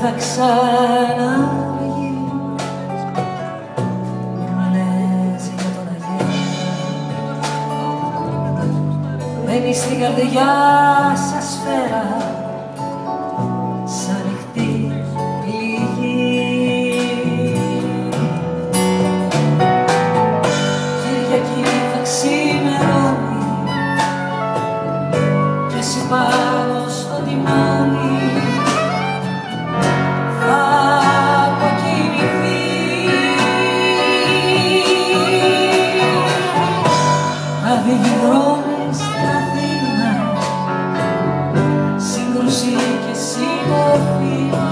θα ξαναβγεί. Μου λες για τον αγέρα, μπαίνει στην καρδιά σας σφαίρα, σαν ανοιχτή πληγή. Κυριακή θα ξημερώνει κι εσύ πάνω στο τιμόνι άδειοι δρόμοι στην Αθήνα, σύγκρουση και εσύ το θύμα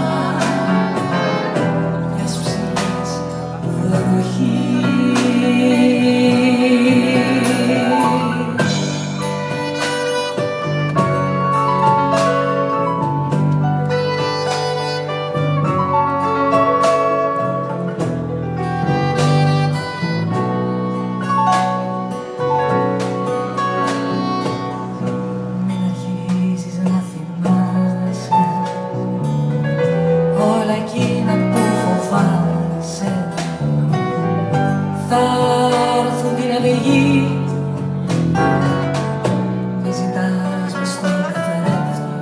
μιας ψηλής εκείνα που φοβάσαι θα έρθουν την αυγή. Με ζητάς μες στον καθρέφτη,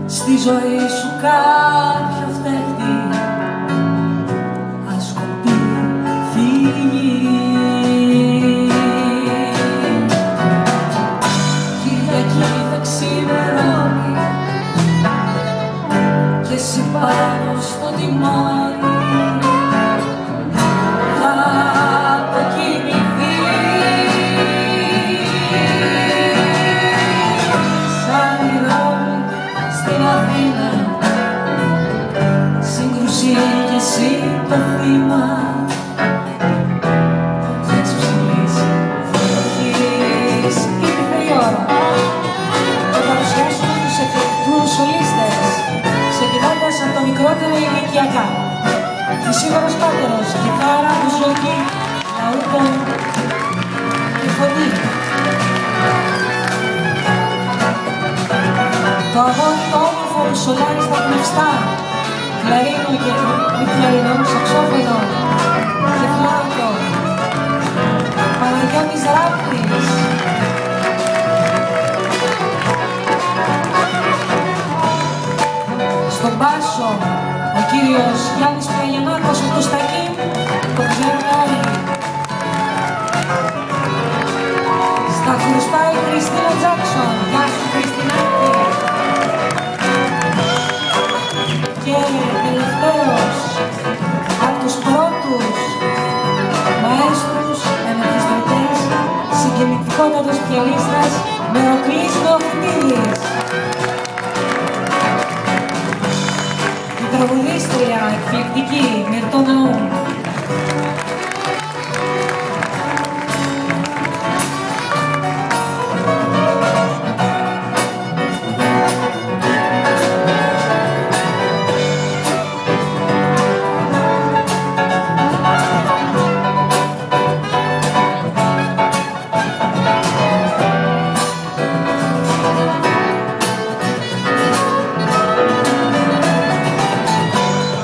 στη ζωή σου κάποιο φταίχτη, ας κοπεί φύγει. Κυριακή θα ξημερώνει κι εσύ πάνω στο τιμόνι θα αποκοιμηθείς. Σαν οι δρόμοι στην Αθήνα, σύγκρουση κι εσύ το θύμα μιας ψηλής βροχής. Ήρθε η ώρα να παρουσιάσουμε τους εκπληκτικούς σολίστες, ξεκινώντας από το μικρότερο ηλικιακά. Ισίδωρος Πάτερος, κιθάρα, μπουζούκι, λαούτο και φωνή. Το αγόρι το όμορφο που σολάρει στα πνευστά, κλαρίνο και μη κλαρίνο, σαξόφωνο και φλάουτο. Παναγιώτης Ράπτης. Στον μπάσο ο κύριος Γιάννης Παγιανάκος από το Στακί, το ξέρουμε όλοι. Στα χρωστά η Χριστίνα Τζάκσον, γεια σου Χριστινάκη. Και τελευταίος από τους πρώτους μαέστρους, ενορχιστρωτές, συγκινητικότατος πιανίστας, Μεροκλής Νεοφυτίδης. Τραγουδίστρια εκπληκτική, Μυρτώ Ναού.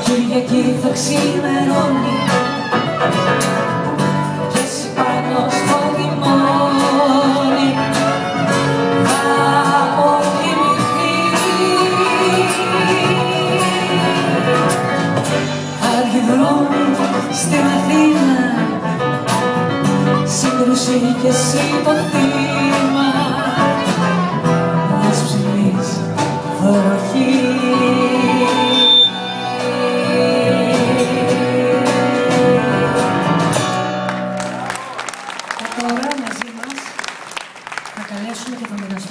Κυριακή θα ξημερώνει κι εσύ πάνω στο τιμόνι θα αποκοιμηθείς. Άδειοι δρόμοι στην Αθήνα, σύγκρουση κι εσύ το θύμα μιας ψηλής βροχής. Τώρα μαζί μας θα καλέσουμε και θα μοιραστούμε